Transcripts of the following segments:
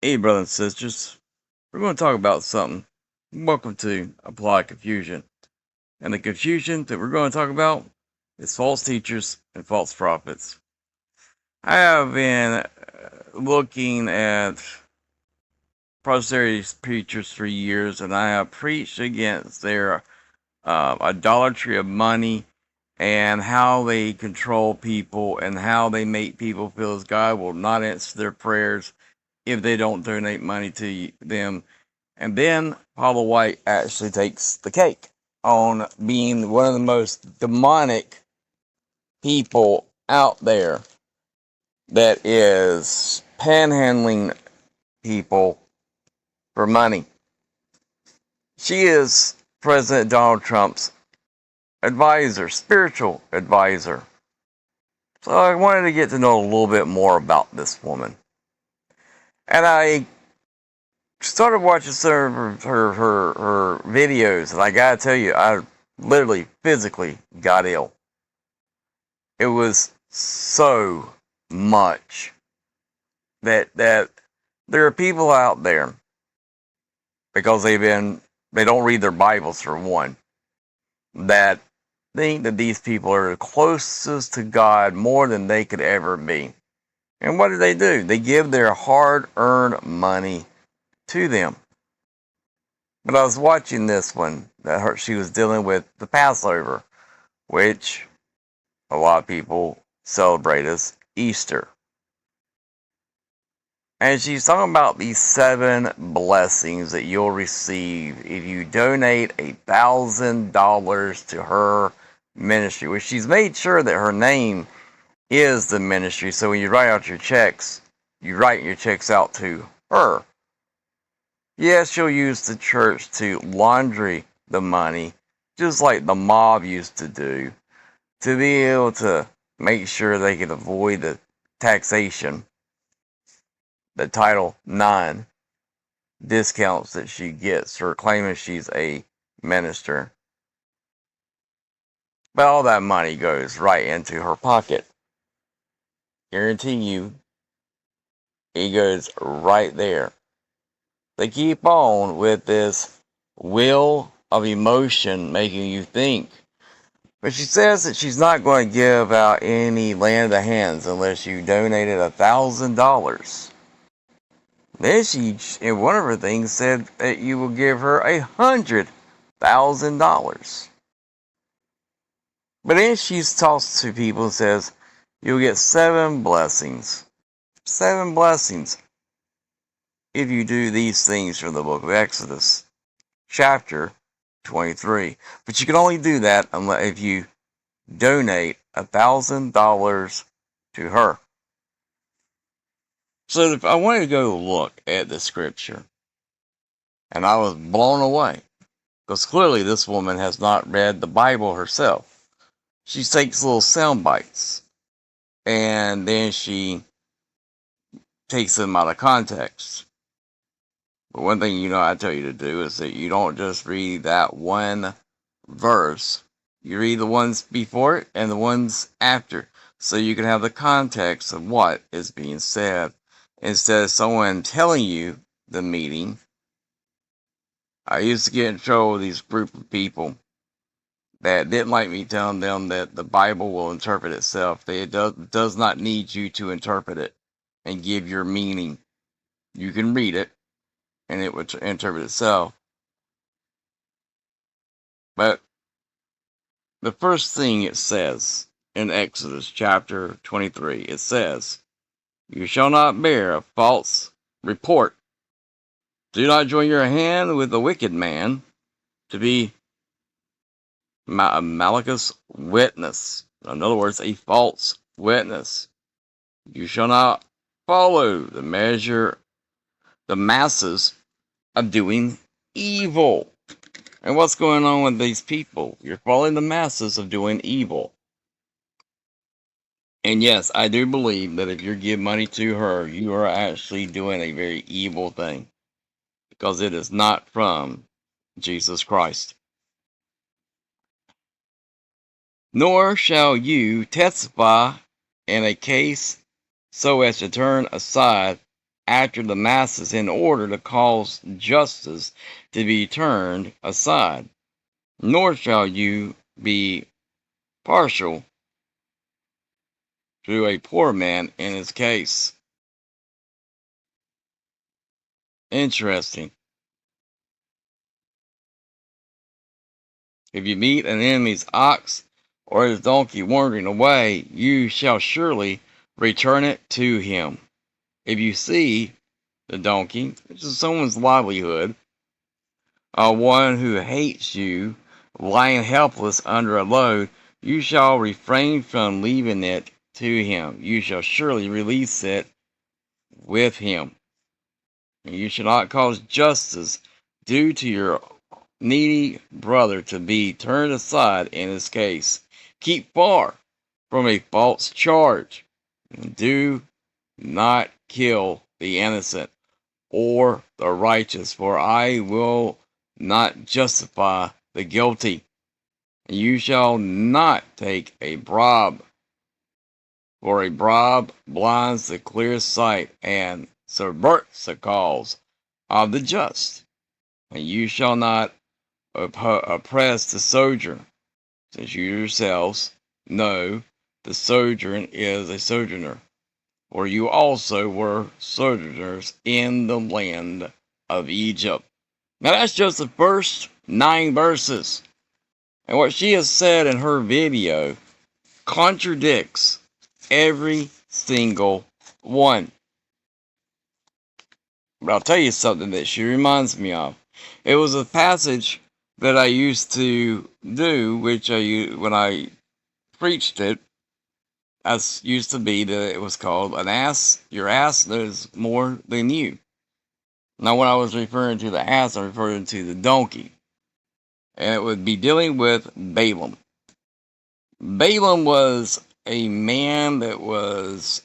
Hey, brothers and sisters, we're going to talk about something. Welcome to Applied Confusion. And the confusion that we're going to talk about is false teachers and false prophets. I have been looking at prosperity preachers for years, and I have preached against their idolatry of money and how they control people and how they make people feel as God will not answer their prayers if they don't donate money to them. And then Paula White actually takes the cake on being one of the most demonic people out there that is panhandling people for money. She is President Donald Trump's advisor, spiritual advisor. So I wanted to get to know a little bit more about this woman. And I started watching some of her videos, and I gotta tell you, I literally physically got ill. It was so much that there are people out there because they don't read their Bibles for one, that think that these people are the closest to God more than they could ever be. And what do? They give their hard-earned money to them. But I was watching this one that she was dealing with the Passover, which a lot of people celebrate as Easter. And she's talking about these 7 blessings that you'll receive if you donate $1,000 to her ministry, which she's made sure that her name is the ministry. So when you write out your checks, you write your checks out to her. Yes, she'll use the church to laundry the money, just like the mob used to do, to be able to make sure they could avoid the taxation, the Title IX discounts that she gets for claiming she's a minister. But all that money goes right into her pocket. Guarantee you, it goes right there. They keep on with this wheel of emotion making you think. But she says that she's not going to give out any land of the hands unless you donated $1,000. Then she, in one of her things, said that you will give her $100,000. But then she talks to people and says, you'll get 7 blessings. 7 blessings if you do these things from the book of Exodus, chapter 23. But you can only do that if you donate $1,000 to her. So I wanted to go look at the scripture, and I was blown away. Because clearly this woman has not read the Bible herself. She takes little sound bites, and then she takes them out of context. But one thing I tell you to do is that you don't just read that one verse. You read the ones before it and the ones after, so you can have the context of what is being said. Instead of someone telling you the meaning. I used to get in trouble with these group of people that didn't like me telling them that the Bible will interpret itself. It does not need you to interpret it and give your meaning. You can read it, and it would interpret itself. But the first thing it says in Exodus chapter 23, it says, you shall not bear a false report. Do not join your hand with a wicked man to be a malicious witness. In other words, a false witness. You shall not follow the masses of doing evil. And what's going on with these people? You're following the masses of doing evil. And yes, I do believe that if you give money to her, you are actually doing a very evil thing. Because it is not from Jesus Christ. Nor shall you testify in a case so as to turn aside after the masses in order to cause justice to be turned aside, nor shall you be partial to a poor man in his case. Interesting. If you meet an enemy's ox or his donkey wandering away, you shall surely return it to him. If you see the donkey, which is someone's livelihood, one who hates you, lying helpless under a load, you shall refrain from leaving it to him. You shall surely release it with him. And you shall not cause justice due to your needy brother to be turned aside in his case. Keep far from a false charge. And do not kill the innocent or the righteous, for I will not justify the guilty. You shall not take a bribe, for a bribe blinds the clear sight and subverts the cause of the just. And you shall not oppress the sojourner, since you yourselves know the sojourner is a sojourner, for you also were sojourners in the land of Egypt. Now that's just the first 9 verses. And what she has said in her video contradicts every single one. But I'll tell you something that she reminds me of. It was a passage that I used to do, which when I preached it, as used to be that it was called an ass. Your ass knows more than you. Now, when I was referring to the ass, I'm referring to the donkey, and it would be dealing with Balaam. Balaam was a man that was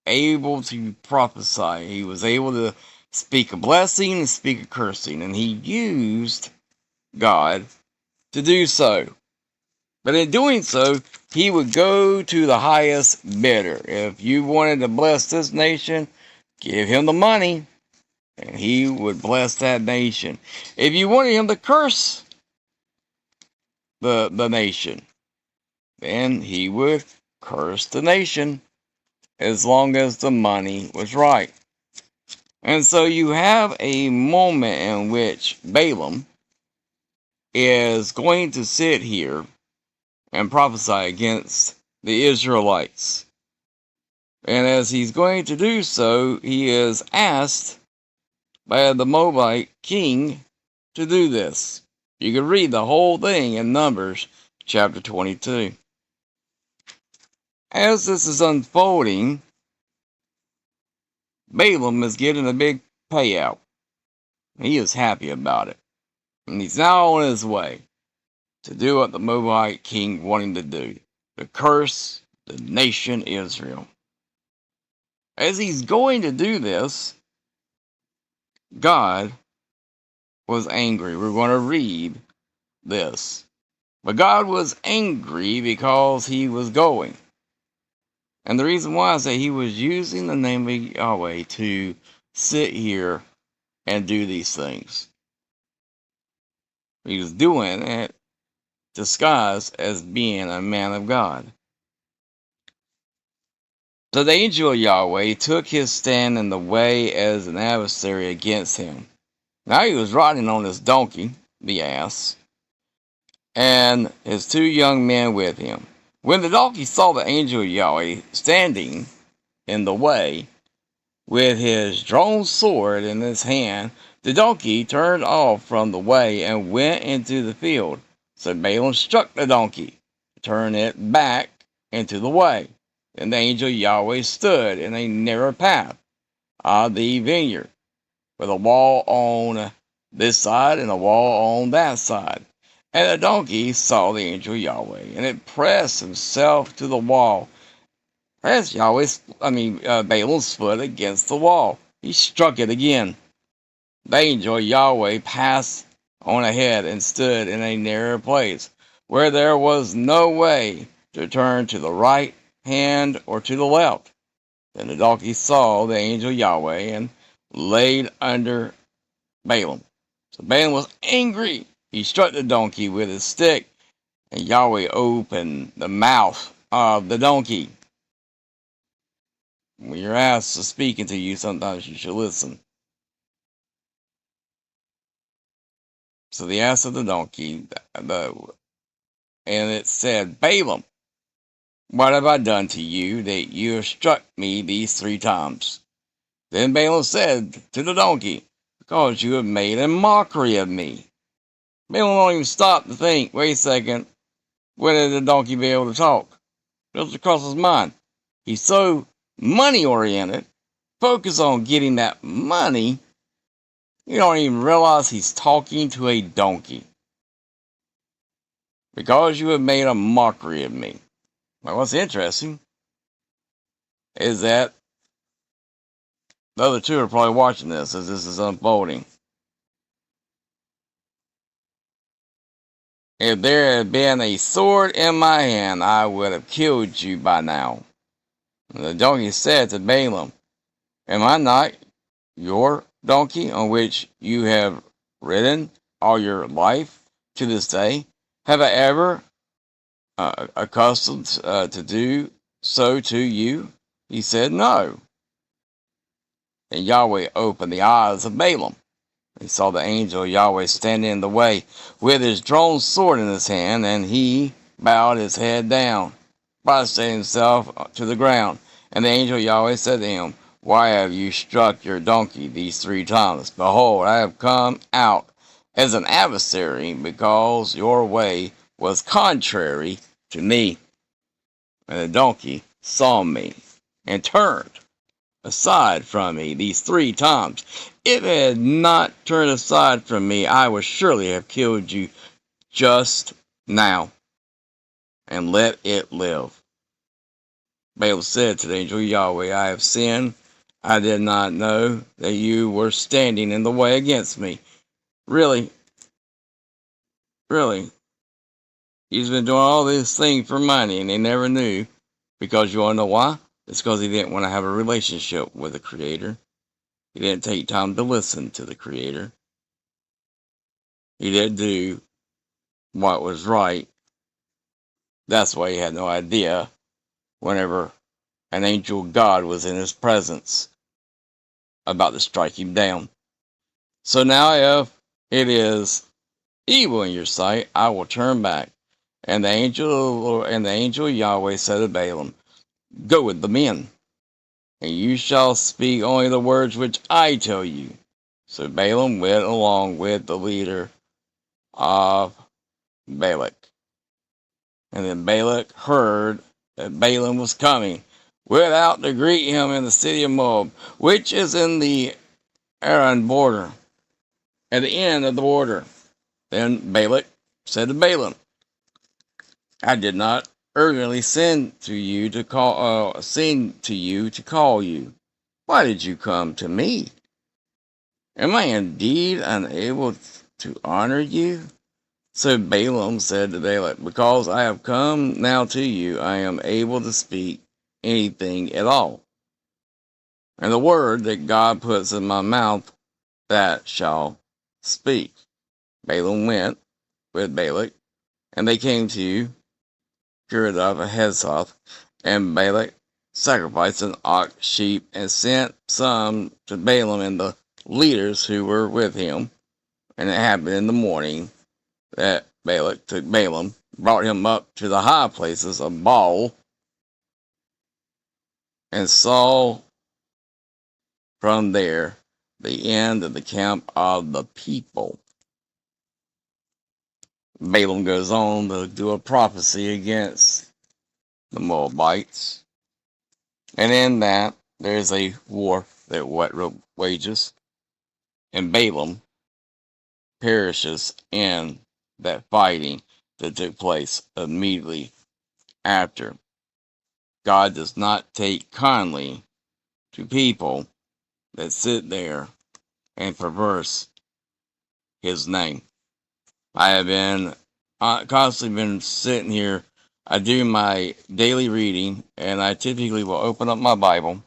able to prophesy. He was able to speak a blessing and speak a cursing, and he used God to do so. But in doing so, he would go to the highest bidder. If you wanted to bless this nation, give him the money, and he would bless that nation. If you wanted him to curse the nation, then he would curse the nation as long as the money was right. And so you have a moment in which Balaam is going to sit here and prophesy against the Israelites. And as he's going to do so, he is asked by the Moabite king to do this. You can read the whole thing in Numbers chapter 22. As this is unfolding, Balaam is getting a big payout. He is happy about it. And he's now on his way to do what the Moabite king wanted him to do, to curse the nation Israel. As he's going to do this, God was angry. We're going to read this. But God was angry because he was going. And the reason why is that he was using the name of Yahweh to sit here and do these things. He was doing it disguised as being a man of God. So the angel of Yahweh took his stand in the way as an adversary against him. Now he was riding on his donkey, the ass, and his 2 young men with him. When the donkey saw the angel of Yahweh standing in the way with his drawn sword in his hand, the donkey turned off from the way and went into the field. So Balaam struck the donkey to turn it back into the way. And the angel of Yahweh stood in a narrow path of the vineyard, with a wall on this side and a wall on that side. And the donkey saw the angel of Yahweh, and it pressed himself to the wall. Pressed Balaam's foot against the wall. He struck it again. The angel of Yahweh passed on ahead and stood in a narrow place, where there was no way to turn to the right hand or to the left. Then the donkey saw the angel Yahweh and laid under Balaam. So Balaam was angry. He struck the donkey with his stick, and Yahweh opened the mouth of the donkey. When your ass is speaking to you, sometimes you should listen. So the ass of the donkey, and it said, Balaam, what have I done to you that you have struck me these 3 times? Then Balaam said to the donkey, because you have made a mockery of me. Balaam don't even stop to think, wait a second, when did the donkey be able to talk? Just across his mind. He's so money oriented, focused on getting that money, you don't even realize he's talking to a donkey. Because you have made a mockery of me. Now, what's interesting is that the other 2 are probably watching this as this is unfolding. If there had been a sword in my hand, I would have killed you by now. And the donkey said to Balaam, am I not your donkey on which you have ridden all your life to this day? Have I ever accustomed to do so to you? He said, no. And Yahweh opened the eyes of Balaam. He saw the angel Yahweh standing in the way with his drawn sword in his hand, and he bowed his head down, prostrating himself to the ground. And the angel Yahweh said to him, why have you struck your donkey these 3 times? Behold, I have come out as an adversary because your way was contrary to me. And the donkey saw me and turned aside from me these 3 times. If it had not turned aside from me, I would surely have killed you just now and let it live. Balaam said to the angel Yahweh, I have sinned. I did not know that you were standing in the way against me. Really, really. He's been doing all this thing for money and he never knew. Because you want to know why? It's because he didn't want to have a relationship with the Creator. He didn't take time to listen to the Creator. He didn't do what was right. That's why he had no idea whenever an angel of God was in his presence about to strike him down. So now if it is evil in your sight, I will turn back. And the angel Yahweh said to Balaam, go with the men, and you shall speak only the words which I tell you. So Balaam went along with the leader of Balak. And then Balak heard that Balaam was coming, went out to greet him in the city of Moab, which is in the Aram border, at the end of the border. Then Balak said to Balaam, I did not urgently send to you to call you. Why did you come to me? Am I indeed unable to honor you? So Balaam said to Balak, because I have come now to you, I am able to speak anything at all. And the word that God puts in my mouth, that shall speak. Balaam went with Balak, and they came to Kiriath Huzoth, and Balak sacrificed an ox, sheep, and sent some to Balaam and the leaders who were with him. And it happened in the morning that Balak took Balaam, brought him up to the high places of Baal, and saw from there the end of the camp of the people. Balaam goes on to do a prophecy against the Moabites. And in that, there's a war that wages, and Balaam perishes in that fighting that took place immediately after. God does not take kindly to people that sit there and perverse his name. I have been constantly been sitting here. I do my daily reading, and I typically will open up my Bible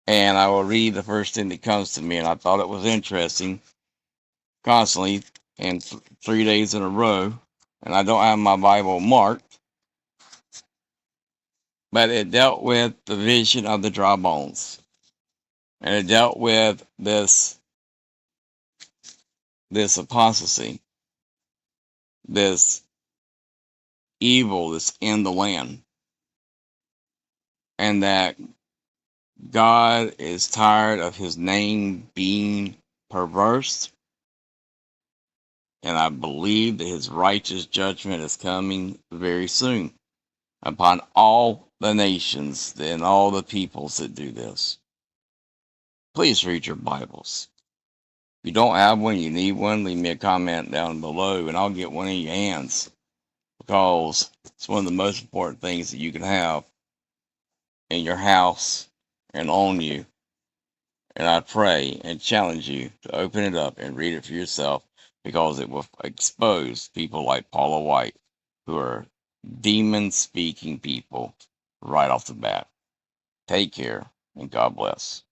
and I will read the first thing that comes to me. And I thought it was interesting constantly, and 3 days in a row. And I don't have my Bible marked, but it dealt with the vision of the dry bones, and it dealt with this apostasy, this evil that's in the land, and that God is tired of his name being perverse, and I believe that his righteous judgment is coming very soon upon all the nations and all the peoples that do this. Please read your Bibles. If you don't have one, you need one, leave me a comment down below and I'll get one in your hands, because it's one of the most important things that you can have in your house and on you. And I pray and challenge you to open it up and read it for yourself, because it will expose people like Paula White, who are demon speaking people right off the bat. Take care and God bless.